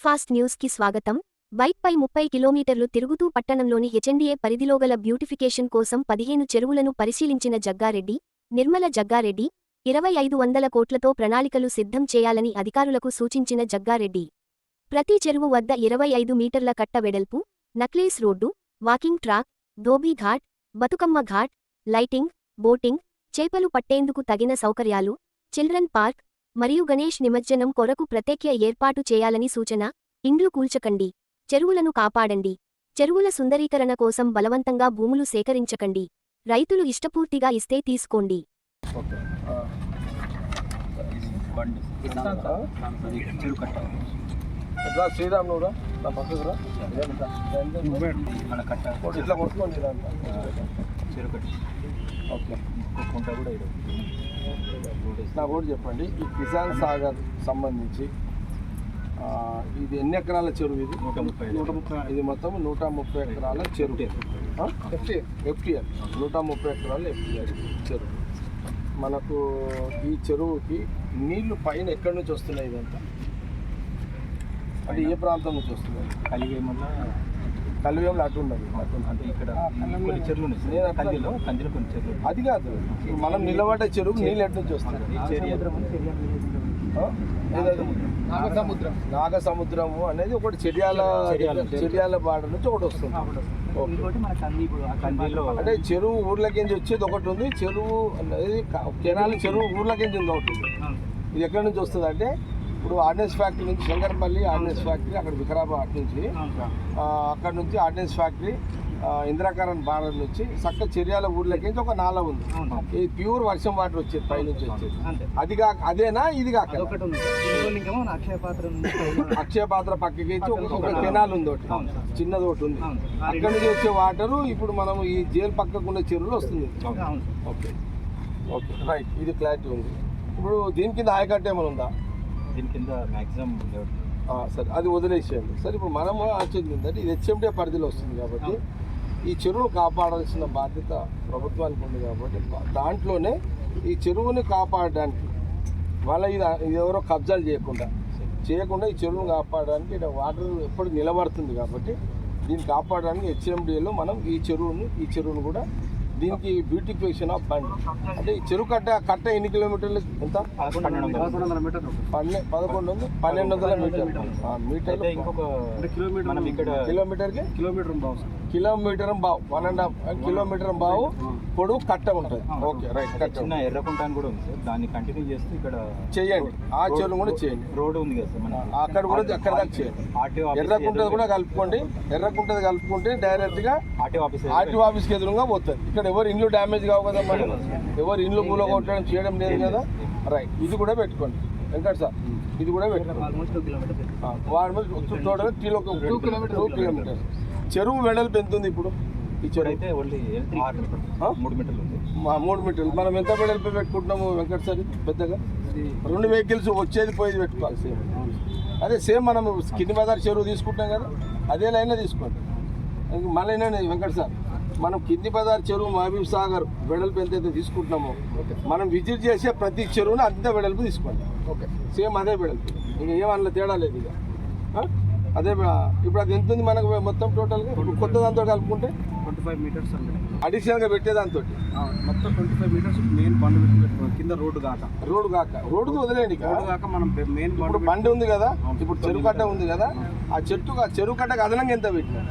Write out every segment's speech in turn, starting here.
Fast news కి స్వాగతం. Bike పై 30 కిలోమీటర్లు తిరుగుతూ పట్టణంలోని హెచ్ఎండిఏ పరిధిలో గల బ్యూటిఫికేషన్ కోసం 15 చెరువులను పరిశీలించిన జగ్గారెడ్డి, నిర్మల జగ్గారెడ్డి, 2500 కోట్లతో ప్రణాళికలు సిద్ధం చేయాలని అధికారులకు సూచించిన జగ్గారెడ్డి. ప్రతి చెరువు వద్ద 25 మీటర్ల కట్ట వెడల్పు, necklace road, walking track, dhobi ghat, Bathukamma ghat, lighting, boating, చేపలు పట్టేందుకు తగిన సౌకర్యాలు, చిల్డ్రన్ పార్క్ మరియు గణేష్ నిమజ్జనం కొరకు ప్రత్యేక ఏర్పాటు చేయాలని సూచన. ఇండ్లు కూల్చకండి, చెరువులను కాపాడండి. చెరువుల సుందరీకరణ కోసం బలవంతంగా భూములు సేకరించకండి. రైతులు ఇష్టపూర్తిగా ఇస్తే తీసుకోండి. శ్రీరామ్నూరా నాకు కూడా చెప్పండి. ఈ కిసాన్ సాగర్ సంబంధించి ఇది ఎన్ని ఎకరాల చెరువు? ఇది 130. ఇది మొత్తం 130 ఎకరాల చెరువు. ఎఫ్టీఆర్ 130 ఎకరాల ఎఫ్టీఆర్ చెరువు. మనకు ఈ చెరువుకి నీళ్లు పైన ఎక్కడి నుంచి వస్తున్నాయి? ఇదంతా అంటే ఏ ప్రాంతం నుంచి వస్తున్నాయి? కలివేమో అటు ఉన్నది. అంటే ఇక్కడ కొన్ని చెరువులు కొన్ని చెరువులు అది కాదు, మనం నిలబడ్డ చెరువు నీళ్ళు ఎటు నుంచి వస్తుంది? నాగసముద్రము అనేది ఒకటి చెడియాల బార్డర్ నుంచి ఒకటి వస్తుంది. అంటే చెరువు ఊర్లకించి వచ్చేది ఒకటి ఉంది, చెరువు అనేది కెనాల్ చెరువు ఊర్లకించి ఉంది ఒకటి. ఇది ఎక్కడి నుంచి వస్తుంది అంటే ఇప్పుడు ఆర్డినెన్స్ ఫ్యాక్టరీ నుంచి శంకరపల్లి ఆర్డినెన్స్ ఫ్యాక్టరీ, అక్కడ వికారాబాద్ నుంచి, అక్కడ నుంచి ఆర్డినెన్స్ ఫ్యాక్టరీ, ఇందిరాకరణ్ బార్డర్ నుంచి చక్క చెర్యాల ఊర్లకి ఒక నాల ఉంది. ఇది ప్యూర్ వర్షం వాటర్ వచ్చేది పైనుంచి వచ్చేది. అది కాక అదేనా? ఇది కాక అక్షయ పాత్ర పక్కకి ఒక కెనాల్ ఉంది, ఒకటి చిన్నది ఒకటి ఉంది. అక్కడి నుంచి వచ్చే వాటరు ఇప్పుడు మనం ఈ జైలు పక్కకు ఉన్న చెరువులో వస్తుంది. ఓకే ఓకే రైట్, ఇది క్లారిటీ ఉంది. ఇప్పుడు దీని కింద ఆయకట్ట ఏమైనా ఉందా? దీని కింద మ్యాక్సిమం సరే, అది వదిలేసేయండి. సరే, ఇప్పుడు మనము ఆలోచన ఏంటంటే ఇది హెచ్ఎండిఏ పరిధిలో వస్తుంది కాబట్టి ఈ చెరువును కాపాడాల్సిన బాధ్యత ప్రభుత్వానికి ఉంది కాబట్టి దాంట్లోనే ఈ చెరువుని కాపాడడానికి ఇది ఎవరో కబ్జాలు చేయకుండా ఈ చెరువును కాపాడడానికి ఇక్కడ వాటర్ ఎప్పుడు నిలబడుతుంది కాబట్టి దీన్ని కాపాడడానికి హెచ్ఎండిఏలో మనం ఈ చెరువును కూడా దీనికి బ్యూటిఫికేషన్ ఆఫ్ బండ్ అంటే ఈ చెరువు కట్ట ఎన్ని కిలోమీటర్లు? ఎంత? 1100 మీటర్లు. 1200 మీటర్లు. కిలోమీటర్ బావు 1.5 కిలోమీటర్ బావు పొడవు కట్ట ఉంటుంది. Okay right. చిన్న ఎర్రకుంట కూడా ఉంది సార్, దాన్ని కంటిన్యూ చేస్తూ ఇక్కడ చేయండి. ఆ చెరువు కూడా చేయండి. రోడ్ ఉంది కదా సార్, అక్కడ కూడా అక్కడ దాకా చేయండి. ఎర్రకుంటది కూడా కలుపుకుంటే డైరెక్ట్ గా ఆర్టీఓ ఆఫీస్కి ఎదురుగా పోతుంది. ఇక్కడ ఎవరు ఇండ్లు డ్యామేజ్ కావు కదా, మరి ఎవరు ఇండ్లు పూల కొట్టడం చేయడం లేదు కదా. రైట్, ఇది కూడా పెట్టుకోండి వెంకట్ సార్, ఇది కూడా పెట్టుకోండి. Total 2 kilometres. చెరువు వెడల్పు ఎంత ఉంది ఇప్పుడు? ఈ చెరువు అయితే 3 మీటర్లు ఉంది. 3 మీటర్లు. మనం ఎంత వెడల్పు పెట్టుకుంటున్నాము వెంకట్ సార్? పెద్దగా 2 వెహికల్స్ వచ్చేది పోయేది పెట్టుకోవాలి. సేమ్ అదే సేమ్ మనం కింది బజార్ చెరువు తీసుకుంటాం కదా, అదే లైన్లో తీసుకోండి. మళ్ళీ వెంకట్ సార్, మనం కింది బజార్ చెరువు మహబూబ్ సాగర్ వెడల్పు ఎంతైతే తీసుకుంటున్నామో మనం విజిట్ చేసే ప్రతి చెరువును అంత వెడల్పు తీసుకోండి. ఓకే, సేమ్ అదే వెడల్పు, ఇంకా ఏమన్నా తేడా లేదు. ఇక అదే ఇప్పుడు అది ఎంత ఉంది మనకు మొత్తం టోటల్గా? కొత్త దాంతో కలుపుకుంటే 25 మీటర్స్ అడిషనల్గా పెట్టేదాంతో మొత్తం 25 మీటర్స్ మెయిన్ బండ్ కింద రోడ్డు రోడ్డు వదిలేండి. మనం మెయిన్ బండి ఉంది కదా, ఇప్పుడు చెరువు కట్ట ఉంది కదా, ఆ చెరువు కట్టకు అదనంగా ఎంత పెట్టినా?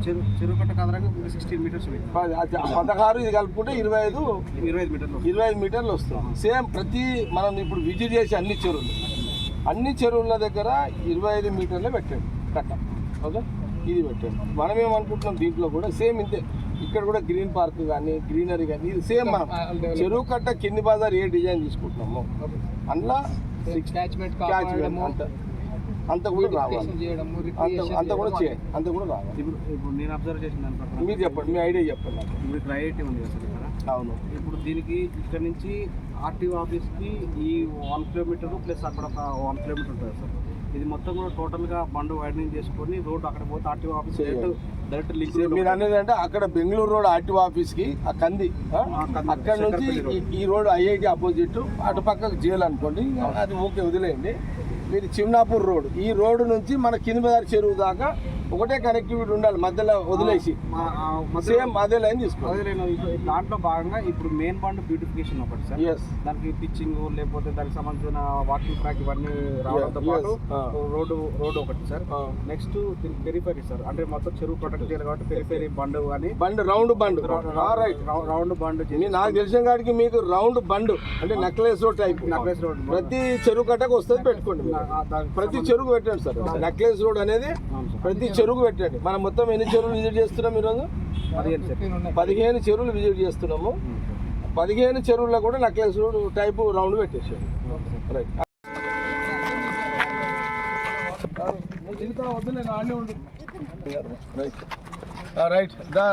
చెరువు కట్ట అదనంగా 16 మీటర్స్ 16. ఇది కలుపుకుంటే 25 మీటర్లు వస్తుంది. సేమ్ ప్రతి మనం ఇప్పుడు విజిట్ చేసే అన్ని చెరువుల దగ్గర 25 మీటర్లే పెట్టండి కట్ట. ఓకే, ఇది పెట్టండి. మనం ఏమనుకుంటున్నాం దీంట్లో కూడా సేమ్ ఇంతే. ఇక్కడ కూడా గ్రీన్ పార్క్ కానీ గ్రీనరీ కానీ ఇది సేమ్. మనం చెరువు కట్ట కింది బజార్ ఏ డిజైన్ తీసుకుంటున్నాము అందులో అంత కూడా రావాలి. అంత కూడా చేయండి, అంత కూడా రావాలి. ఇప్పుడు నేను అబ్జర్వ్ చేసిన దాని ప్రకారం మీరు చెప్పండి, మీ ఐడియా చెప్పండి. ఇప్పుడు క్రైటీ ఉంది కదా సార్ ఇక్కడ? అవును. ఇప్పుడు దీనికి ఇక్కడ నుంచి ఆర్టీఓ ఆఫీస్కి ఈ 1 కిలోమీటర్ ప్లస్ అక్కడ ఒక 1 కిలోమీటర్ ఉంటుంది సార్. ఇది మొత్తం కూడా టోటల్గా బండ్ వైడనింగ్ చేసుకొని రోడ్ అక్కడ పోతే ఆర్టీఓ ఆఫీస్ డైరెక్ట్ లింక్. మీరు అనేది అంటే అక్కడ బెంగళూరు రోడ్ ఆర్టీఓ ఆఫీస్కి ఆ కంది, అక్కడ నుంచి ఈ రోడ్ ఐఐటి ఆపోజిట్ అటు పక్కకు జైలు అనుకోండి, అది ఓకే వదిలేయండి. మీరు చిమ్నాపూర్ రోడ్, ఈ రోడ్డు నుంచి మన కింది బజార్ చెరువు దాకా ఒకటే కనెక్టివిటీ ఉండాలి, మధ్యలో వదిలేసి సేమ్ అదే లైన్ తీసుకోవాలి. దాంట్లో భాగంగా ఇప్పుడు మెయిన్ బండ్ బ్యూటిఫికేషన్ ఒకటి సార్, ఎస్ దానికి పిచ్చింగ్ లేకపోతే దానికి సంబంధించిన వాకింగ్ ట్రాక్ ఇవన్నీ రావడంతో పాటు రోడ్డు ఒకటి సార్. నెక్స్ట్ పెరిఫెరీ సార్, అంటే మొత్తం చెరువు ప్రొటెక్ట్ చేయాలి కాబట్టి పెరిఫెరీ బండ్ అని రౌండ్ బండ్ రౌండ్ బండ్ నాకు తెలిసిన కాడికి మీకు రౌండ్ బండ్ అంటే necklace road type, necklace road ప్రతి చెరువు కట్టకు వస్తుంది, పెట్టుకోండి. ప్రతి చెరువు పెట్టండి సార్, నెక్లెస్ రోడ్ అనేది ప్రతి చెరువు పెట్టండి. మనం మొత్తం ఎన్ని చెరువులు విజిట్ చేస్తున్నాం ఈరోజు? 15 చెరువులు విజిట్ చేస్తున్నాము. 15 చెరువుల్లో కూడా నెక్లెస్ రోడ్ టైపు రౌండ్ పెట్టేసాడు. రైట్ రైట్ దా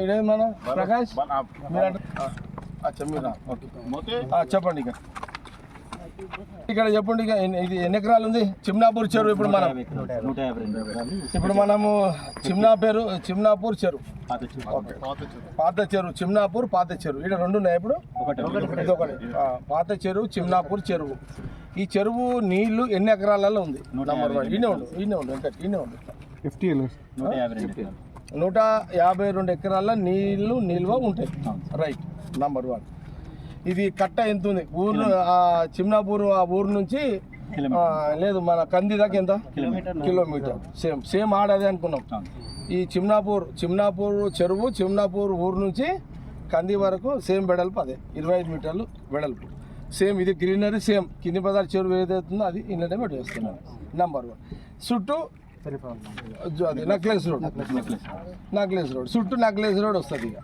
ఇదే మన ప్రకాష్ మీరు ఓకే చెప్పండి. ఇక్కడ చెప్పండి, ఇక ఇది ఎన్ని ఎకరాలు ఉంది చిమ్నాపూర్ చెరువు? ఇప్పుడు మనము చిమ్నాపూర్ చెరువు, పాత చెరువు చిమ్నాపూర్ పాత చెరువు, ఇక్కడ 2 ఉన్నాయి. ఇప్పుడు ఇదొకటి పాత చెరువు చిమ్నాపూర్ చెరువు. ఈ చెరువు నీళ్లు ఎన్ని ఎకరాలలో ఉంది? నంబర్ 1 ఈయనే ఉండు 152 ఎకరాల నీళ్లు నిల్వ ఉంటాయి. రైట్. నంబర్ 1. ఇది కట్ట ఎంత ఉంది? ఊరు చిమ్నాపూర్ ఆ ఊరు నుంచి లేదు మన కంది దాకా ఎంత? కిలోమీటర్. సేమ్ ఆడదే అనుకున్నాం. ఈ చిమ్నాపూర్ చెరువు చిమ్నాపూర్ ఊరు నుంచి కంది వరకు సేమ్ వెడల్పు అదే 25 మీటర్లు వెడల్పు. సేమ్ ఇది గ్రీనరీ, సేమ్ కింది బజార్ చెరువు ఏదైతుందో అది ఇన్నటే పెట్టేస్తున్నాను. నంబర్ 1. చుట్టూ అది నెక్లెస్ రోడ్ చుట్టూ నెక్లెస్ రోడ్ వస్తుంది. ఇక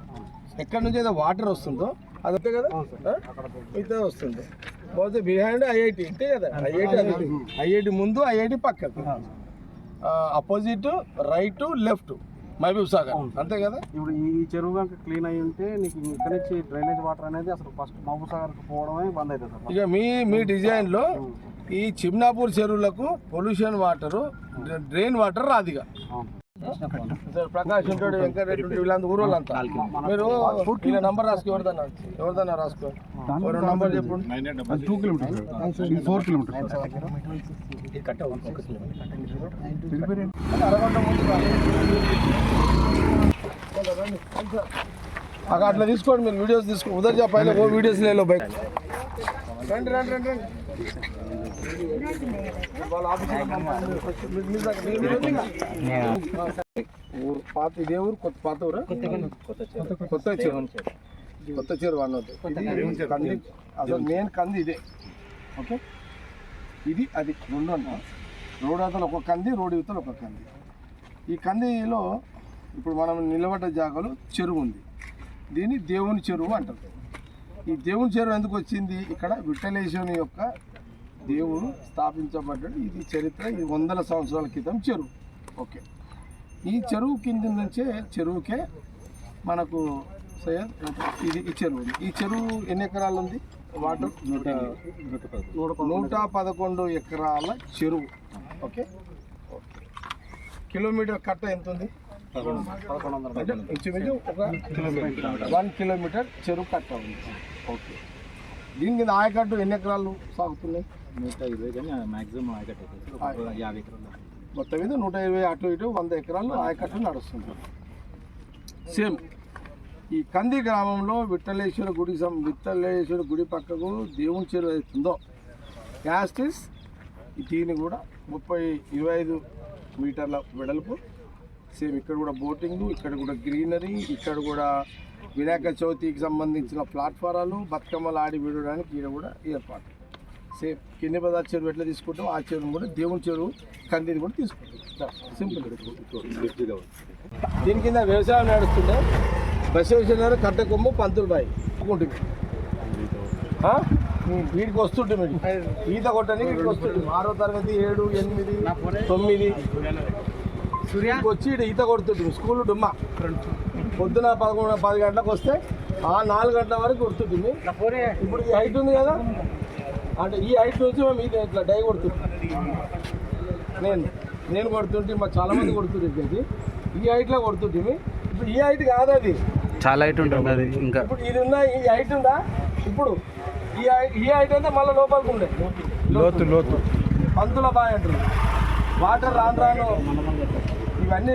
ఎక్కడి నుంచి అయితే వాటర్ వస్తుందో అదే కదా ఇదే వస్తుంది. పోతే బిహైండ్ ఐఐటి ఇంతే కదా, ఐఐటి ముందు ఐఐటి పక్కకు, opposite right left Mahabub Sagar, అంతే కదా. ఇప్పుడు ఈ చెరువు కనుక క్లీన్ అయ్యి ఉంటే నీకు ఇక్కడ నుంచి డ్రైనేజ్ వాటర్ అనేది అసలు ఫస్ట్ మహబూబ్ సాగర్కి పోవడమే బంద్ అవుతుంది సార్. ఇక మీ డిజైన్లో ఈ చిమ్నాపూర్ చెరువులకు పొల్యూషన్ వాటరు డ్రైన్ వాటర్ రాదిగా. ప్రకాష్ ఉంటాడు, వెంకటరెడ్డి ఉంటాడు, వీళ్ళంతా ఊరు వాళ్ళంతా. మీరు ఇలా నంబర్ రాసుకో, ఎవరిదన్నా రాసుకో, 2 నంబర్ చెప్పండి. 2 కిలోమీటర్స్ 4 కిలోమీటర్స్ అట్లా తీసుకోండి. మీరు వీడియోస్ తీసుకోండి. ఉదర్ చెప్పాలి ఓ వీడియోస్ లేలో బైక్ రండి. పాత ఇదే ఊరు, పాత ఊరు కొత్త చెరువు అన్నది. కంది అసలు మెయిన్ కంది ఇదే. ఓకే, ఇది అది 2 అన్న. రోడ్ అవతల ఒక కంది, రోడ్ యువతల ఒక కంది. ఈ కందిలో ఇప్పుడు మనం నిలబడ్డ జాగాలో చెరువు ఉంది. దీన్ని దేవుని చెరువు అంటారు. ఈ దేవుని చెరువు ఎందుకు వచ్చింది? ఇక్కడ విఠలేశ్వరుని యొక్క దేవుడు స్థాపించబడ్డాడు. ఇది చరిత్ర, ఇది 100 సంవత్సరాల క్రితం చెరువు. ఓకే, ఈ చెరువు కింద నుంచే చెరువుకే మనకు ఇది ఈ చెరువు ఉంది. ఈ చెరువు ఎన్ని ఎకరాలు ఉంది? వాటర్ 111 ఎకరాల చెరువు. ఓకే, కిలోమీటర్ కట్ట ఎంత ఉంది? 1100. ఇంచుమించు ఒక 1 కిలోమీటర్ చెరువు కట్ట ఉంది. ఓకే, దీని కింద ఆయకట్టు ఎన్ని ఎకరాలు సాగుతున్నాయి? 120 కానీ మ్యాక్సిమం ఆయకట్టు 50 ఎకరాలు. మొత్తం మీద 120 అటు ఇటు 100 ఎకరాలు ఆయకట్టు నడుస్తుంది. సేమ్ ఈ కంది గ్రామంలో విఠలేశ్వర గుడి పక్కకు దేవుని చెరువు అవుతుందో యాస్టిస్ దీన్ని కూడా 25 మీటర్ల వెడల్పు. సేమ్ ఇక్కడ కూడా బోటింగ్, ఇక్కడ కూడా గ్రీనరీ, ఇక్కడ కూడా వినాయక చవితికి సంబంధించిన ప్లాట్ఫారాలు, బతుకమ్మలు ఆడి విడడానికి ఇక్కడ కూడా ఏర్పాటు. సేమ్ కింది బజార్ చెరువు ఎట్లా తీసుకుంటాం ఆ చెరువు కూడా దేవుని చెరువు కందిని కూడా తీసుకుంటాం. సింపుల్. దీని కింద వ్యవసాయం నడుస్తుంటే బసవేశ్వర కట్ట కొమ్ము పంతులు బాయి ఉంటుంది. వీడికి వస్తుంటే మీరు ఈత కొట్టని వీడికి వస్తుంది. 6వ తరగతి 7, 8, 9 వచ్చి ఈత కొడుతుంటుంది. స్కూల్ డుమ్మా పొద్దున 11, 10 గంటలకు వస్తే 4 గంటల వరకు కొడుతుంటుంది. ఇప్పుడు ఈ హైట్ ఉంది కదా, అంటే ఈ హైట్ నుంచి మేము ఇది ఇట్లా డై కొడుతుంది. నేను కొడుతుంటే మా చాలా మంది కొడుతుంది. ఈ హైట్లో కొడుతుంది. ఇప్పుడు ఈ హైట్ కాదు, అది చాలా హైట్ ఉంటుంది. అది ఇంకా ఇప్పుడు ఇది ఉన్న ఈ హైట్ ఉందా? ఇప్పుడు ఈ హైట్ అయితే మళ్ళీ లోపలికి ఉండే లోతు పంతుల బాయ్ అంటారు. వాటర్ రాను రాను ఇవన్నీ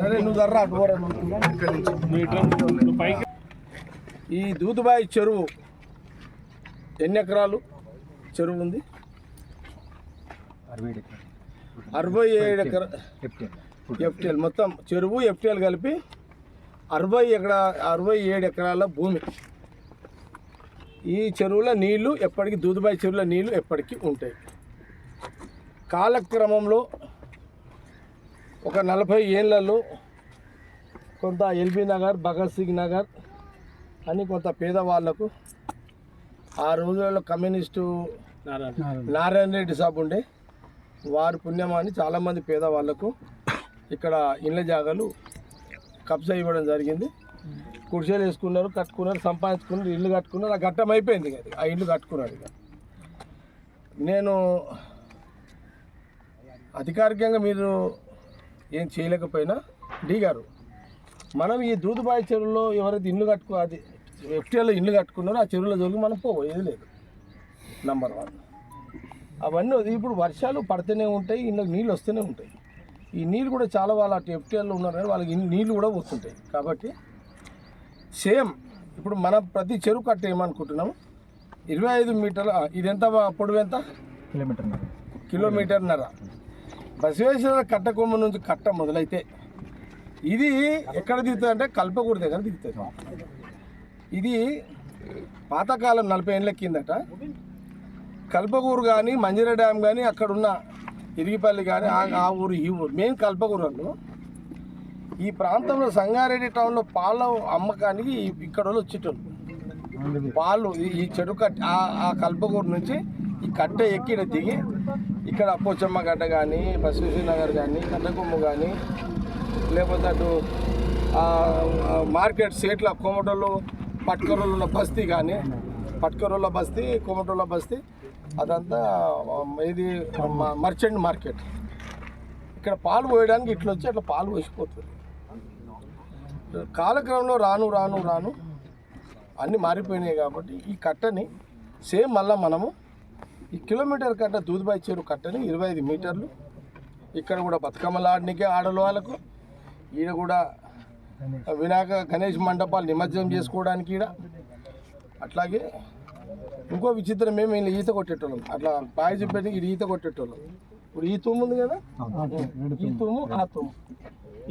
సరే నువ్వు జర్రా అటువరా. ఈ దూదుబాయి చెరువు ఎన్ని ఎకరాలు చెరువు ఉంది? 67 ఎకరాలు ఎఫ్టీఎల్ మొత్తం చెరువు ఎఫ్టీఎల్ కలిపి 67 ఎకరాల భూమి. ఈ చెరువుల నీళ్లు ఎప్పటికీ దూదుబాయి చెరువుల నీళ్లు ఎప్పటికీ ఉంటాయి. కాలక్రమంలో ఒక 40 ఏళ్లలో కొంత ఎల్బీ నగర్, భగత్ సింగ్ నగర్ అని కొంత పేదవాళ్లకు ఆ రోజులలో కమ్యూనిస్టు నారాయణ రెడ్డి సాబ్ ఉండే వారు పుణ్యమాని చాలామంది పేదవాళ్లకు ఇక్కడ ఇళ్ళ జాగాలు కబ్జా ఇవ్వడం జరిగింది. కుర్చీలు వేసుకున్నారు, కట్టుకున్నారు, సంపాదించుకున్నారు, ఇల్లు కట్టుకున్నారు. ఆ ఘట్టం అయిపోయింది కదా, ఆ ఇల్లు కట్టుకున్నారు. ఇక నేను అధికారికంగా మీరు ఏం చేయలేకపోయినా డి గారు, మనం ఈ దూదుబాయి చెరువులో ఎవరైతే ఇల్లు అది ఎఫ్టీఎల్లో ఇల్లు కట్టుకున్నారో ఆ చెరువుల జోలికి మనం పోయేది లేదు. నంబర్ 1 అవన్నీ ఇప్పుడు వర్షాలు పడుతూనే ఉంటాయి, ఇళ్ళకి నీళ్ళు వస్తూనే ఉంటాయి. ఈ నీళ్ళు కూడా చాలా వాళ్ళు అటు ఎఫ్టీఎల్లో ఉన్నారు కానీ వాళ్ళకి నీళ్ళు కూడా వస్తుంటాయి. కాబట్టి సేమ్ ఇప్పుడు మనం ప్రతి చెరువు కట్ట ఏమనుకుంటున్నాము, 25 మీటర్ల, ఇది ఎంత పొడవు, ఎంత కిలోమీటర్న్నర. బసవేశ్వర కట్ట కొమ్మ నుంచి కట్ట మొదలైతే ఇది ఎక్కడ దిగుతుంది అంటే కల్పకూరు దగ్గర దిగుతుంది. ఇది పాతకాలం 40 ఏళ్ళ కిందట కల్పకూరు కానీ మంజిరా డ్యామ్ కానీ అక్కడున్న ఇరిగిపల్లి కానీ ఆ ఊరు ఈ ఊరు మెయిన్ కల్పకూరు అన్ను. ఈ ప్రాంతంలో సంగారెడ్డి టౌన్లో పాల అమ్మకానికి ఇక్కడ వాళ్ళు వచ్చేటోళ్ళు. పాలు ఈ చెడు కట్ట ఆ కల్పకూరు నుంచి ఈ కట్ట ఎక్కి దిగి ఇక్కడ పోచమ్మ గడ్డ కానీ, బసవేశ్వర నగర్ కానీ, కట్టకొమ్ము కానీ, లేకపోతే అటు మార్కెట్ సేట్ల కోమటోళ్ళు పట్కరోళ్ళు ఉన్న బస్తీ కానీ, పట్కరోళ్ళ బస్తీ, కోమటోళ్ళ బస్తీ, అదంతా ఇది మర్చెంట్ మార్కెట్. ఇక్కడ పాలు పోయడానికి ఇట్లా వచ్చి అట్లా పాలు పోసిపోతుంది. కాలక్రమంలో రాను రాను రాను అన్నీ మారిపోయినాయి. కాబట్టి ఈ కట్టని సేమ్ మళ్ళీ మనము ఈ కిలోమీటర్ కట్ట దూదుబాయి చెరువు కట్టని 25 మీటర్లు ఇక్కడ కూడా బతుకమ్మలాడనికే ఆడల వాళ్ళకు, ఈడ కూడా వినాయక గణేష్ మండపాలు నిమజ్జనం చేసుకోవడానికి ఈడ. అట్లాగే ఇంకో విచిత్రం మేము వీళ్ళు ఈత కొట్టేటోళ్ళం, అట్లా బాగా చెప్పేది ఇది ఈత కొట్టేటోళ్ళం. ఇప్పుడు ఈ తుమ్ము ఉంది కదా, ఈ తుమ్ము ఆ తుమ్ము,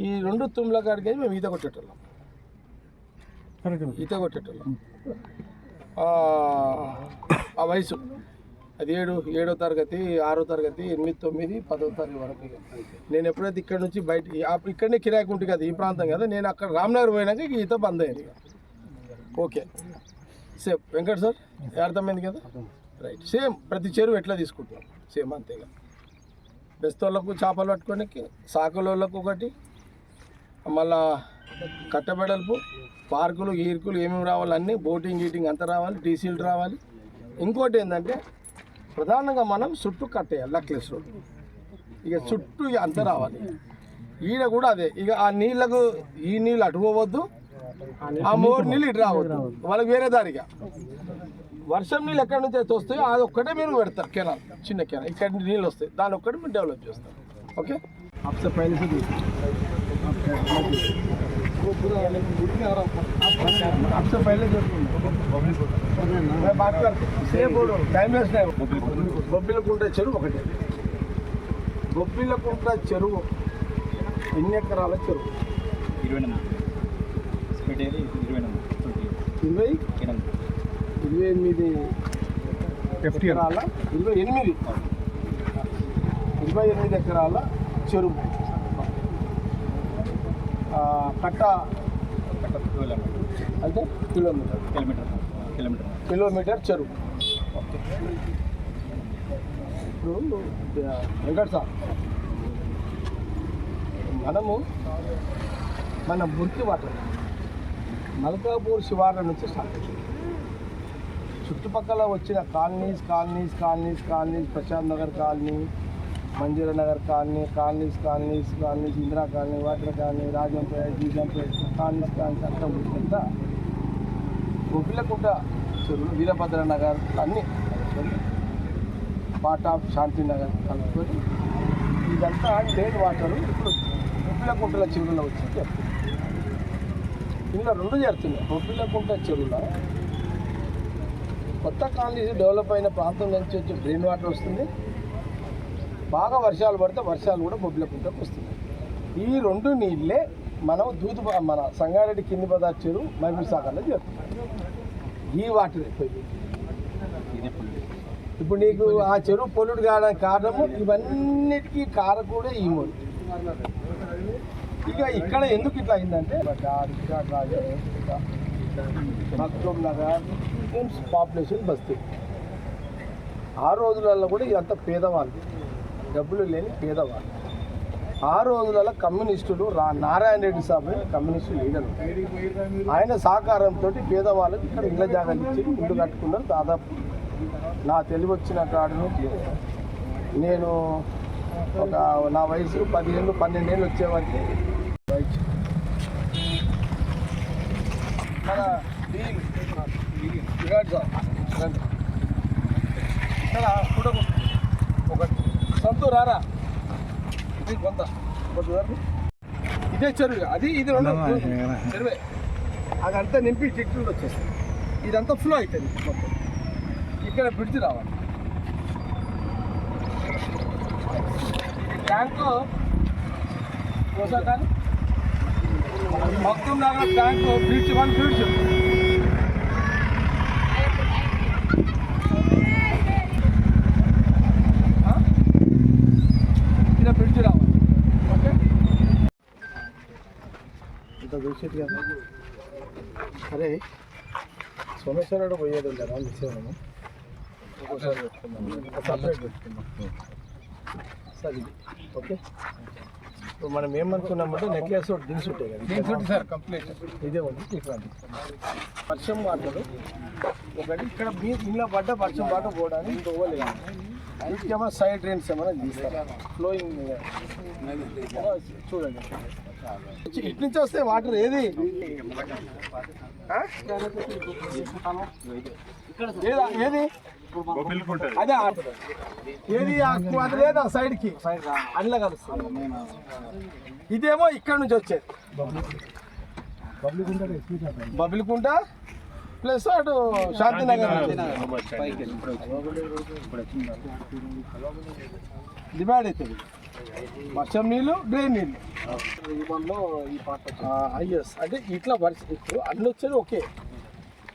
ఈ 2 తుమ్ముల కాడికి మేము ఈత కొట్టేటోళ్ళం. ఆ వయసు అది 7వ తరగతి, 6వ తరగతి, 8, 9, 10వ తరగతి వరకు. నేను ఎప్పుడైతే ఇక్కడ నుంచి బయట ఇక్కడనే కిరాయికి ఉంటుంది కదా, ఈ ప్రాంతం కదా, నేను అక్కడ రామ్నగర్ పోయినాక ఈత బంద్ అయ్యింది. ఓకే సేమ్ వెంకట్ సార్ అర్థమైంది కదా, రైట్. సేమ్ ప్రతి చెరువు ఎట్లా తీసుకుంటున్నాం సేమ్ అంతేగా. బెస్తోళ్ళకు చేపలు పట్టుకోనికి, సాకులోళ్ళకు ఒకటి, మళ్ళా కట్టబెడల్పు, పార్కులు గీర్కులు ఏమేమి రావాలి అన్నీ, బోటింగ్ గీటింగ్ అంతా రావాలి, టీసీలు రావాలి. ఇంకోటి ఏంటంటే ప్రధానంగా మనం చుట్టూ కట్టేయాలి నెక్లెస్ రోడ్, ఇక చుట్టూ అంతా రావాలి. ఈడ కూడా అదే, ఇక ఆ నీళ్ళకు ఈ నీళ్ళు అటు పోవద్దు, ఆ 3 నీళ్ళు ఇటు రావద్దు, వాళ్ళకి వేరే దారిగా. వర్షం నీళ్ళు ఎక్కడి నుంచి అయితే వస్తాయో అది ఒక్కటే మీరు పెడతారు, కెనాల్, చిన్న కెనాల్, ఇక్కడ నీళ్ళు వస్తాయి, దాని ఒక్కటి మీరు డెవలప్ చేస్తారు. ఓకే आपसे पहले से आपसे पहले मैं बात करता टाइम वेस्ट है. బొబ్బిలకుంట చెరువు ఒకటి. బొబ్బిలకుంట చెరువు ఎన్ని ఎకరాల చెరువు? 28 ఎకరాల 28 ఎకరాల చెరువు. కట్ట అంటే కిలోమీటర్ చెరువు. ఇప్పుడు వెంకట్ సార్, మనము మన మురికి వాటర్ మల్కాపూర్ శివార్ల నుంచి స్టార్ట్ అవుతుంది. చుట్టుపక్కల వచ్చిన colonies, Prashant Nagar colony, Manjira Nagar colonies, Indira colony, water colony, Rajampet, Jeejampet colonies అంతా మురికంతా బొబ్బిలకుంట చెరువులు వీరభద్ర నగర్ అన్నీ పార్ట్ ఆఫ్ శాంతి నగర్ కలుపుకొని ఇదంతా డేట్ వాటర్ ఇప్పుడు బొబ్బిలకుంటల చెరువులో వచ్చి చేరుతుంది. ఇందులో రెండు చేరుతున్నాయి. బొబ్బిలకుంట చెరువులో కొత్త కాలనీ డెవలప్ అయిన ప్రాంతం నుంచి వచ్చి డ్రైన్ వాటర్ వస్తుంది. బాగా వర్షాలు పడితే వర్షాలు కూడా బొబ్బిలకుంటకు వస్తున్నాయి. ఈ రెండు నీళ్ళే మనం మన సంగారెడ్డి కింది పదార్థ చెరువు మహబూబ్ సాగర్లో చేరుతుంది. ఈ వాటర్ అయిపోయింది. ఇప్పుడు నీకు ఆ చెరువు పొల్యూట్ కావడానికి కారణము ఇవన్నిటికీ కారకుడే ఈ మూడు. ఇక ఇక్కడ ఎందుకు ఇట్లా అయిందంటే మక్తూమ్ నగర్ పాపులేషన్ బస్తీ. ఆ రోజులలో కూడా ఇదంతా పేదవాళ్ళు, డబ్బులు లేని పేదవాళ్ళు. ఆ రోజులలో కమ్యూనిస్టులు నారాయణ రెడ్డి సాబు కమ్యూనిస్టు లీడర్, ఆయన సహకారంతో పేదవాళ్ళకి ఇక్కడ ఇళ్ళ జాగాలు ఇచ్చి ఇల్లు కట్టుకున్నారు. దాదాపు నా తెలివి వచ్చిన కాడ నుంచి నేను నా వయసు 12 ఏళ్ళు వచ్చేవారికి మన ఇక్కడ ఒకటి సంతూర్ రారా ఇది కొంత ఇదే చెరువు, అది ఇది రెండు చెరువే. అదంతా నింపి చెట్లు వచ్చేస్తుంది. ఇదంతా ఫ్లో అవుతుంది మొత్తం. ఇక్కడ బ్రిడ్జ్ రావాలి. ట్యాంకు కోసాకాని Makhtoom Nagar tank bridge bridge ఇలా బ్రిడ్జ్ రావాలి. ఓకే, ఇంత చూసేది కదా. అరే సోమేశ్వరుడు పోయేది ఉండరా మిసేమను ఒకసారి పెట్టుకుందాం, సపరేట్ పెట్టుకుందాం సార్. ఇది ఓకే. ఇప్పుడు మనం ఏమనుకున్నామంటే నెక్లెస్ ఒకటి దింగ్స్ ఉంటాయి కదా సార్, కంప్లీట్ ఇదే ఉంది. ఇట్లాంటి వర్షం వాటరు ఒకటి ఇక్కడ మీ ఇంట్లో పడ్డ వర్షం వాటర్ పోవడానికి పోలేదు. ఇంకేమో సైడ్ డ్రైన్స్ ఏమైనా తీస్తారా ఫ్లోయింగ్ చూడండి. ఇటు నుంచి వస్తే వాటర్ ఏది ఏది అదే ఏది అది లేదా సైడ్కి అందులో కలుస్తుంది. ఇదేమో ఇక్కడ నుంచి వచ్చేది బబిలికుంట ప్లస్ అటు శాంతినగర్ డివైడ్ అవుతుంది. వర్షం నీళ్ళు, డ్రైన్ నీళ్ళు. అయ్యస్ అంటే ఇట్లా వర్షం ఇప్పుడు అన్ని వచ్చేది ఓకే.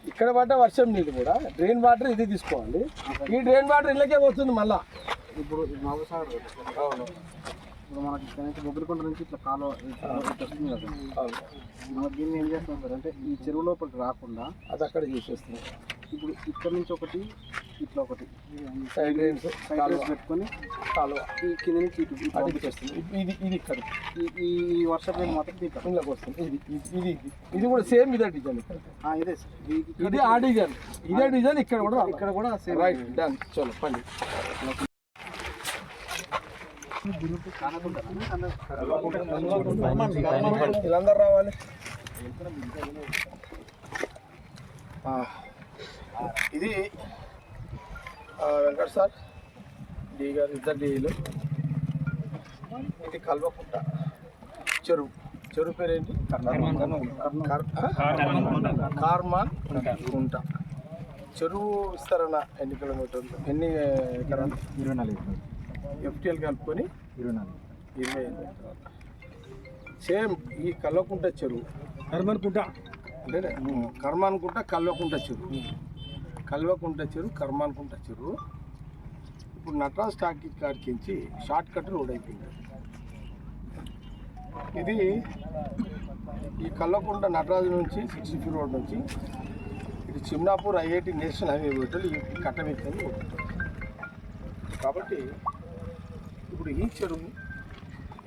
ఇక్కడ పడ్డ వర్షం నీళ్ళు కూడా డ్రైన్ వాటర్ ఇది తీసుకోవాలి. ఈ డ్రైన్ వాటర్ ఇళ్ళకే పోతుంది మళ్ళా. ఇప్పుడు అవును, ఇప్పుడు మనకి ఇక్కడ నుంచి బొబ్బిలికొండ నుంచి ఇట్లా కాలువ వస్తుంది కదా. మనం దీన్ని ఏం చేస్తున్నాం సార్ అంటే ఈ చెరువు లోపలికి రాకుండా అది అక్కడ చేసేస్తుంది. ఇప్పుడు ఇక్కడ నుంచి ఒకటి ఇట్లా ఒకటి సైడ్ డ్రైన్స్ పెట్టుకొని కాలువ ఈ కింద నుంచి అది చేస్తుంది. ఇది ఇక్కడ ఈ వర్షం మాత్రం దీంట్లోకి వస్తుంది. ఇది ఇది కూడా సేమ్ ఇదే డిజైన్. ఇదే సార్, ఇది ఆ డిజైన్, ఇదే డిజైన్ ఇక్కడ కూడా సేమ్. Right, done. చలో పండి. వీళ్ళందరూ రావాలి. ఇది వెంకట్ సార్ డి గారు, ఇద్దరు డీలు. ఇది కల్వకుంట చెరువు పేరు ఏంటి? కార్మాన్ కుంట. చెరువు విస్తరణ ఎన్ని కిలోమీటర్లు, ఎన్ని ఎకరాలు? 24 FTL కలుపుకొని 25. సేమ్ ఈ కల్వకుంట చెరువు కర్మానుకుంట అంటే కర్మానుకుంట కల్వకుంట చెరువు, కర్మానుకుంట చెరువు. ఇప్పుడు నటరాజ్ టాకీస్ కాడికించి షార్ట్ కట్ రోడ్ అయిపోయింది. ఇది ఈ కల్వకుంట నటరాజు నుంచి 60 రోడ్ నుంచి ఇది చిమ్నాపూర్ IIT నేషనల్ హైవే పోతుంది. ఈ కట్టమిక్కని పోతుంది. కాబట్టి ఇప్పుడు ఈ చెరువు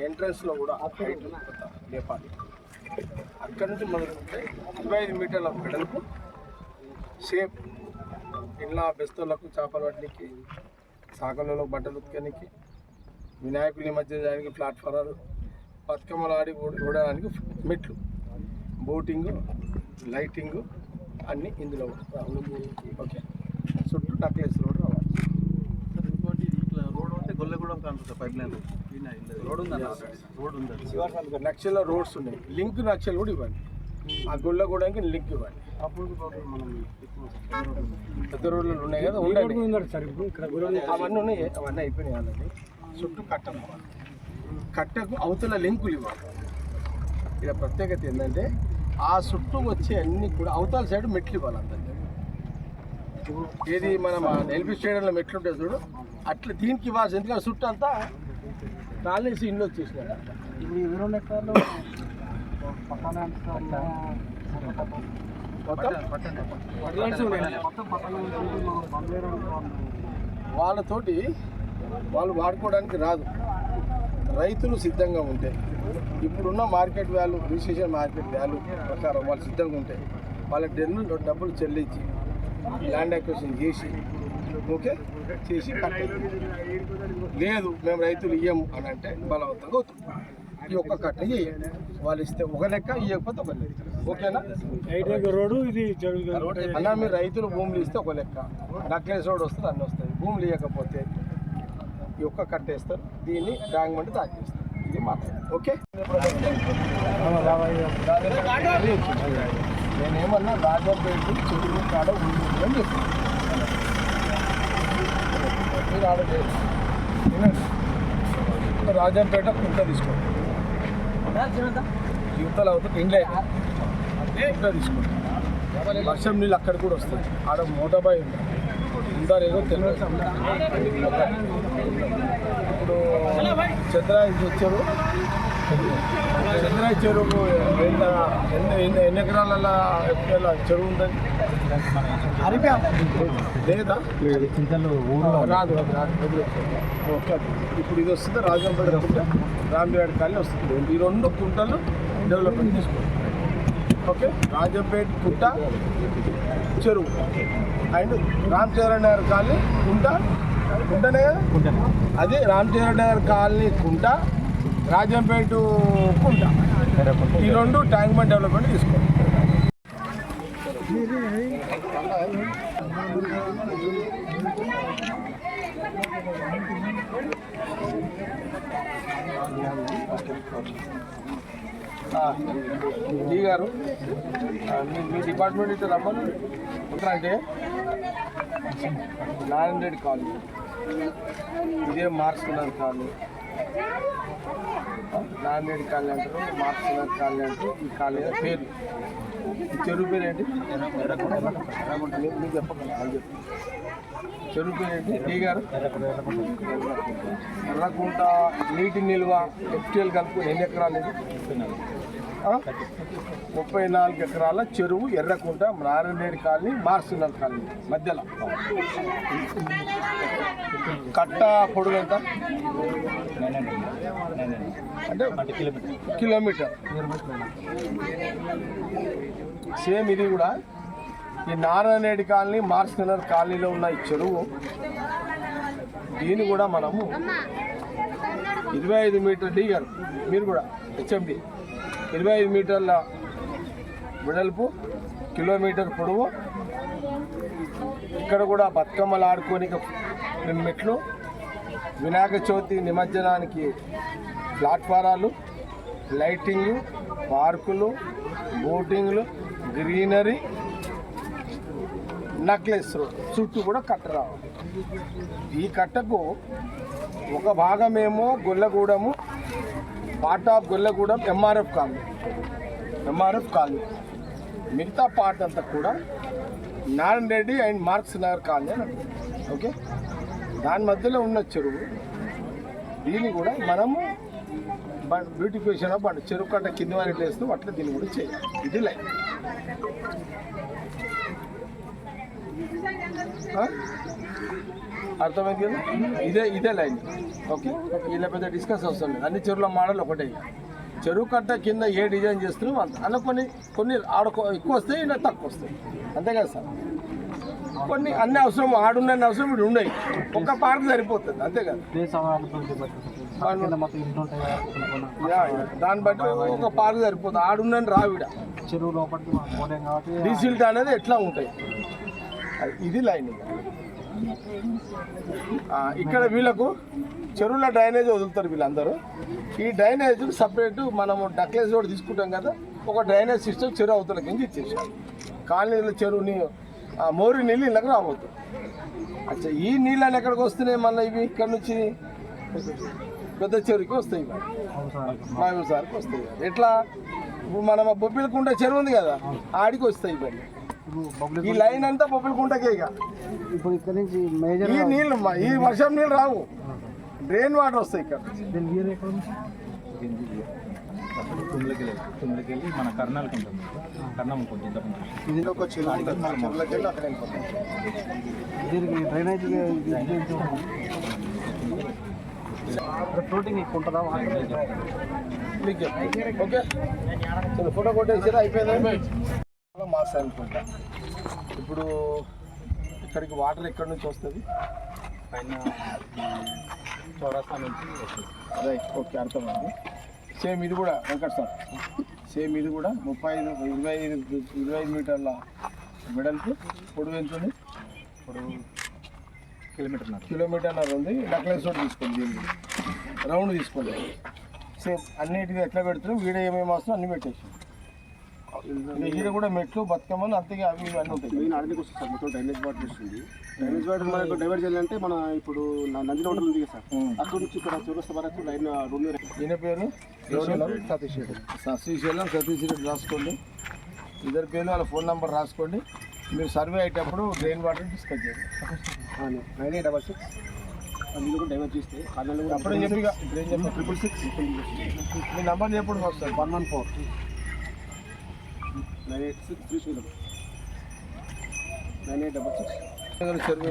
ఎంట్రన్స్లో కూడా హైట్ లేపాలి. అక్కడి నుంచి మొదలుకుంటే 25 మీటర్ల వెడల్పు. సేమ్ ఇంట్లో బెస్తోళ్ళకు చేపలు పట్టడానికి, సాగలలో బట్టలు ఉతకడానికి, వినాయకుల నిమజ్జనం చేయడానికి ప్లాట్ఫారాలు, బతుకమ్మలు ఆడి ఊడడానికి మెట్లు, బోటింగు, లైటింగు అన్నీ ఇందులో రావాలి. ఓకే, చుట్టూ నక్లెస్ రోడ్ రావాలి. ఇంకోటి ఇట్లా రోడ్ ఉంటే గొల్లగూడెం కానుంటుంది పైప్ లైన్ రోడ్ ఉందా? రోడ్ ఉంది. నక్షల రోడ్స్ ఉన్నాయి, లింక్ నక్షలు కూడా ఇవ్వండి. ఆ గొల్లగూడెంకి లింక్ ఇవ్వండి. అప్పుడు మనం పెద్ద రోడ్లు ఉన్నాయి కదా, ఉండండి. అవన్నీ ఉన్నాయి, అవన్నీ అయిపోయినాయి వాళ్ళని. చుట్టూ కట్ట రావాలి. కట్టకు అవతల లింకులు ఇవ్వాలి. ఇలా ప్రత్యేకత ఏంటంటే ఆ చుట్టూ వచ్చే అన్ని కూడా అవతల సైడ్ మెట్లు ఇవ్వాలి అందరికీ. ఏది మనం ఎల్బీ స్టేడియంలో మెట్లు ఉంటుంది చూడు, అట్లా దీనికి ఇవ్వాల్సి. ఎందుకంటే చుట్టూ అంతా కాలేసి ఇండ్లు వచ్చేసినాయి. ఇప్పుడు 22 ఎకరాలు వాళ్ళతోటి వాళ్ళు వాడుకోవడానికి రాదు. రైతులు సిద్ధంగా ఉంటే, ఇప్పుడున్న market value, registration market value ప్రకారం వాళ్ళు సిద్ధంగా ఉంటే వాళ్ళ డబ్బులు చెల్లించి ల్యాండ్ అక్విజిషన్ చేసి ఓకే చేసి కట్టేది. లేదు మేము రైతులు ఇయ్యము అని అంటే బలవంతంగా అవుతుంది. ఈ ఒక్క కట్ట చేయండి, వాళ్ళు ఇస్తే ఒక లెక్క, ఇవ్వకపోతే ఒక లెక్క. ఓకేనా? రోడ్డు ఇది అన్నా మీరు రైతులు భూములు ఇస్తే ఒక లెక్క, నక్లెస్ రోడ్ వస్తుంది, అన్నీ వస్తాయి. భూములు ఇవ్వకపోతే ఈ ఒక్క కట్టేస్తారు, దీన్ని డాంగ్మెంట్ తాకేస్తారు. ఇది మాట్లాడాలి. ఓకే, నేనేమన్నా రాజంపేట చెరువు కాడ ఉంది అని చెప్తాను. మీరు ఆడ వినండి, రాజంపేట కుంట తీసుకోండి, యువతలు అవుతుంది ఇండ్లే కుంట తీసుకోండి. వర్షం నీళ్ళు అక్కడ కూడా వస్తుంది. ఆడ మోటాబాయ్ ఉంది, ఉంటారేదో తెలియదు. ఇప్పుడు చంద్రాయి వచ్చారు. చంద్రాయి చెరువు ఎన్ని ఎకరాల చెరువు ఉందని లేదా? రాదు. ఓకే, ఇప్పుడు ఇది వస్తుంది రాజంపేట కుంట, రాంబేడ్ కాలనీ వస్తుంది. ఈ 2 కుంటలు డెవలప్మెంట్ తీసుకోండి. ఓకే, రాజంపేట కుంట చెరువు అండ్ రామచంద్ర నగర్ కాలనీ కుంట, కుంటనే కదా, అదే రామచంద్ర నగర్ కాలనీ కుంట, రాజంపేట కుంట, ఈ 2 ట్యాంక్ బండ్ డెవలప్మెంట్ తీసుకోండి. డీ గారు, మీ డిపార్ట్మెంట్ ఇట్లా రమ్మని అంటే నారాయణ రెడ్డి కాలనీ, ఇదే మార్చుకున్నారు కాలనీ, నారాయణ రెడ్డి కాలనీ అంటారు, మార్చుకున్నారు కాలనీ అంటారు. ఈ కాలనీ పేరు, ఈ చెరువు పేరు ఏంటి? మీకు చెప్పగలను, వాళ్ళు చెప్పండి. చెరువు పేరు ఏంటి డీ గారు? ఎర్రకుంట. నీటి నిల్వ ఎఫ్టీఎల్ కలుపుకొని ఎన్ని ఎకరాలు ఇది? 34 ఎకరాల చెరువు ఎర్రకుంట, నారాయణరెడ్డి కాలనీ, మార్చుకున్నారు కాలనీ మధ్యలో. కట్ట పొడుగు ఎంత అంటే కిలోమీటర్. సేమ్ ఇది కూడా ఈ నారాయణరెడ్డి కాలనీ, మార్చుకున్నారు కాలనీలో ఉన్న ఈ చెరువు, దీన్ని కూడా మనము 25 మీటర్ దిగారు. మీరు కూడా హెచ్ఎండి 25 మీటర్ల వెడల్పు, కిలోమీటర్ పొడవు. ఇక్కడ కూడా బతుకమ్మలు ఆడుకోనికి మెట్లు, వినాయక చవితి నిమజ్జనానికి ప్లాట్ఫారాలు, లైటింగ్, పార్కులు, బోటింగ్లు, గ్రీనరీ, నక్లెస్ రోడ్ చుట్టూ కూడా కట్ట రావాలి. ఈ కట్టకు ఒక భాగమేమో Gollagudem, part of Gollagudem MRF colony, మిగతా పార్ట్ అంతా కూడా Narayana Reddy and Marx Nagar colony అని అంటారు. ఓకే, దాని మధ్యలో ఉన్న చెరువు, దీన్ని కూడా మనము బ్యూటిఫికేషన్ ఆఫ్ చెరువు కట్ట కింద వారికి వేస్తూ అట్లా దీన్ని కూడా చేయాలి. ఇది లైన్. అర్థమైంది కదా? ఇదే లైన్. ఓకే, వీళ్ళ పెద్ద డిస్కస్ అవసరం లేదు. అన్ని చెరువుల మోడల్ ఒకటే. చెరువు కట్ట కింద ఏ డిజైన్ చేస్తున్నాం అంత అలా కొన్ని ఆడ ఎక్కువ వస్తాయి, ఇలా తక్కువ వస్తాయి, అంతే కదా సార్? కొన్ని అన్ని అవసరం, ఆడున్న అవసరం ఇప్పుడు ఉన్నాయి. ఒక్క పార్క్ సరిపోతుంది, అంతే కదా? దాన్ని బట్టి ఒక పార్క్ సరిపోతుంది. ఆడున్న రావిడ చెరువు లోపలికి మనం పోలేం కాబట్టి డీసిల్ట్ అనేది ఎట్లా ఉంటాయి ఇది లైనింగ్. ఇక్కడ వీళ్ళకు చెరువుల డ్రైనేజ్ వదులుతారు వీళ్ళందరూ. ఈ డ్రైనేజ్ సపరేట్ మనము డక్లెస్ రోడ్ తీసుకుంటాం కదా, ఒక డ్రైనేజ్ సిస్టమ్ చెరువు అవతల కింద ఇచ్చేసాం. కాలనీలో చెరువుని మోరి నీళ్ళు ఇళ్ళకి రావద్దు. అచ్చా, ఈ నీళ్ళని ఎక్కడికి వస్తున్నాయి మళ్ళీ? ఇవి ఇక్కడ నుంచి పెద్ద చెరువుకి వస్తాయి, మాయూసారికి వస్తాయి. ఎట్లా? ఇప్పుడు మనం బొబ్బిలకుంట చెరువు ఉంది కదా, ఆడికి వస్తాయి ఇవన్నీ. ఈ లైన్ అంతా బొబ్బిలకుంటకే. ఇక ఇప్పుడు ఇక్కడ నుంచి మేజర్ ఈ నీళ్ళు ఈ వర్షం నీళ్ళు రావు, డ్రైన్ వాటర్ వస్తాయి ఇక్కడ. తుమ్మిడికెళ్ళి మన కర్ణాలకు ఉంటుంది, కర్ణం కొంచెం ఇది ఒక చెరువు ఉంటుంది, మన చెరువులకి వెళ్ళి అక్కడ వెళ్ళిపోతాం. దీనికి డ్రైనేజ్ ఫ్లోటింగ్ ఎక్కువ ఉంటుందా? మీకు చెప్తాను. ఓకే, చలో ఫోటో కొట్టేసారా? అయిపోయిందా? మాస్ అనుకుంటా. ఇప్పుడు ఇక్కడికి వాటర్ ఎక్కడి నుంచి వస్తుంది? పైన చౌరస్తా నుంచి వస్తుంది. రైట్, ఓకే, అర్థమైంది. సేమ్ ఇది కూడా వెంకట్ సార్, సేమ్ ఇది కూడా 25 మీటర్ల వెడల్పు, పొడవు ఎంత ఉంది? ఇప్పుడు కిలోమీటర్న్నర ఉంది. డక్లెస్ రోడ్ తీసుకోండి, దీనికి రౌండ్ తీసుకోండి. సేమ్ అన్నిటికీ ఎట్లా పెడుతున్నాం, వీడియో ఏమేమి వస్తుందో అన్నీ పెట్టేసి. వీడియో కూడా మెట్లు బతుకమ్మని అంతగా అవి ఇవి అన్నీ ఉంటాయి. మెయిన్ అడవికి వస్తుంది సార్, మొత్తం డ్రైనేజ్ వాటర్ వస్తుంది. డ్రైనేజ్ వాటర్ మనకు డైవర్ట్ చేయాలంటే మన ఇప్పుడు నందిలో ఉంటుంది ఉంది సార్, అక్కడ నుంచి ఇక్కడ చౌరస్తా వరకు లైన్ రెండు. ఈయన పేరు సతీష్ శ్రీశైలం సతీష్ రెడ్డి రాసుకోండి. ఇద్దరు పేర్లు వాళ్ళ ఫోన్ నెంబర్ రాసుకోండి. మీరు సర్వే అయ్యేటప్పుడు డ్రైన్ వాటర్ డిస్కస్ చేయండి. 9866 అందులో కూడా డైవర్ట్ చేస్తే అప్పుడే చెప్పి ఇప్పుడు ఏం చెప్పారు? 666 మీ నెంబర్ చెప్పడం వస్తుంది. 114 986 శ్రీశైలం 9866. సర్వే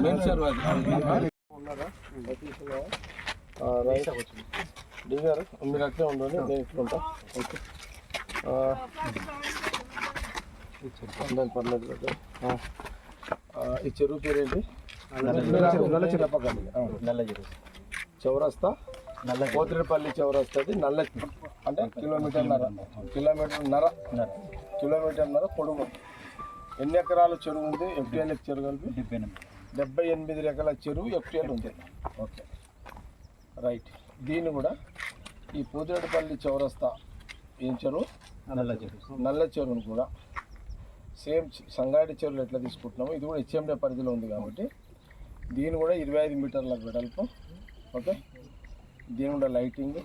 మెయిన్ సర్వే ఉన్నారా? దిగారు, మీరు అట్లే ఉండండి, నేను ఇట్లుంటా. ఓకే, పర్లేదు కదా. ఈ చెరువు పేరు ఏంటి? నల్ల చౌరస్తా, పోతిరెడ్డిపల్లి చౌరస్తాది. నల్ల అంటే కిలోమీటర్న్నర పొడవు. ఎన్ని ఎకరాల చెరువు ఉంది? FTL చెరువు కలిపి 78 ఎకరాల చెరువు FTL ఉంది. Okay, right. దీన్ని కూడా ఈ పోతిరెడ్డిపల్లి చౌరస్తా ఏం చెరువు? నల్ల చెరువును కూడా సేమ్ సంగారెడ్డి చెరువులు ఎట్లా తీసుకుంటున్నామో ఇది కూడా HMD పరిధిలో ఉంది కాబట్టి దీని కూడా 25 మీటర్ల వెడల్పు. ఓకే, దీని కూడా లైటింగ్,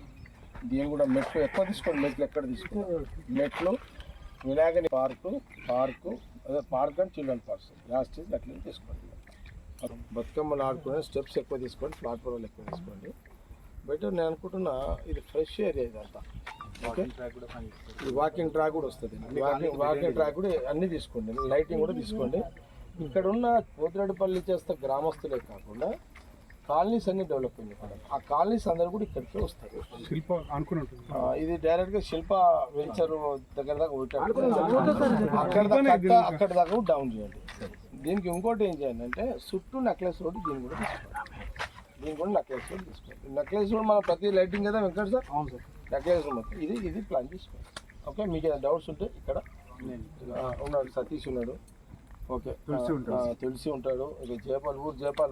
దీని కూడా మెట్లు ఎక్కువ తీసుకోండి. మెట్లు ఎక్కడ తీసుకోండి? మెట్లు వినాయకుని పార్కు అదే park and children parks last అట్లా తీసుకోండి. బతుకమ్మలు ఆడుకునే స్టెప్స్ ఎక్కువ తీసుకోండి, ప్లాట్ఫామ్లు ఎక్కువ తీసుకోండి. బయట నేను అనుకుంటున్నా ఇది ఫ్రెష్ ఏరియా ఇదంతా. ఓకే, ఈ వాకింగ్ ట్రాక్ కూడా వస్తుంది. వాకింగ్ ట్రాక్ కూడా అన్నీ తీసుకోండి, లైటింగ్ కూడా తీసుకోండి. ఇక్కడ ఉన్న పోతిరెడ్డిపల్లి చేస్తే గ్రామస్తులే కాకుండా కాలనీస్ అన్ని డెవలప్ అయింది. ఆ కాలనీస్ అందరూ కూడా ఇక్కడికే వస్తారు. శిల్ప అనుకున్నట్టు ఇది డైరెక్ట్గా శిల్ప వెంచర్ దగ్గర దాకా అక్కడ దాకా డౌన్ చేయండి. దీనికి ఇంకోటి ఏం చేయండి అంటే చుట్టూ నెక్లెస్ రోడ్ దీన్ని కూడా తీసుకోండి. దీన్ని కూడా నెక్లెస్ రోడ్ తీసుకోండి. నెక్లెస్ రోడ్ మన ప్రతి లైటింగ్ కదా వెంకట సార్? అవును సార్, నెక్లెస్ రోడ్ మొత్తం ఇది ప్లాన్ చేసుకోండి. ఓకే, మీకు ఏదైనా డౌట్స్ ఉంటే ఇక్కడ ఉన్నాడు సతీష్ ఉన్నాడు. ఓకే, తులసి ఉంటాడు. ఇక జయపాల్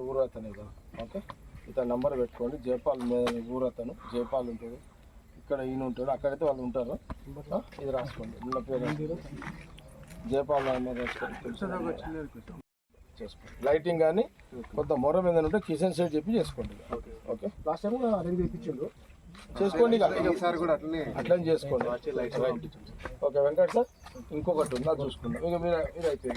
ఊరు అతనే కదా. ఓకే, ఇతను నంబర్ పెట్టుకోండి. జయపాల్ ఊరు అతను జయపాల్ ఉంటుంది. ఇక్కడ ఈయన ఉంటాడు, అక్కడైతే వాళ్ళు ఉంటారు. ఇది రాసుకోండి, ఉన్న పేరు జయపాల్ రాసుకోండి. చేసుకోండి. లైటింగ్ కానీ కొంత మొరం ఏదైనా ఉంటే కిచెన్ సైడ్ చెప్పి చేసుకోండి. ఓకే, లాస్ట్ టైం కూడా అరేంజ్ చేయించండు, చేసుకోండి. ఈసారి కూడా అట్లనే చేసుకోండి. ఓకే వెంకట్ సార్, ఇంకొకటి ఉందా చూసుకుందాం. ఇక మీరు అయితే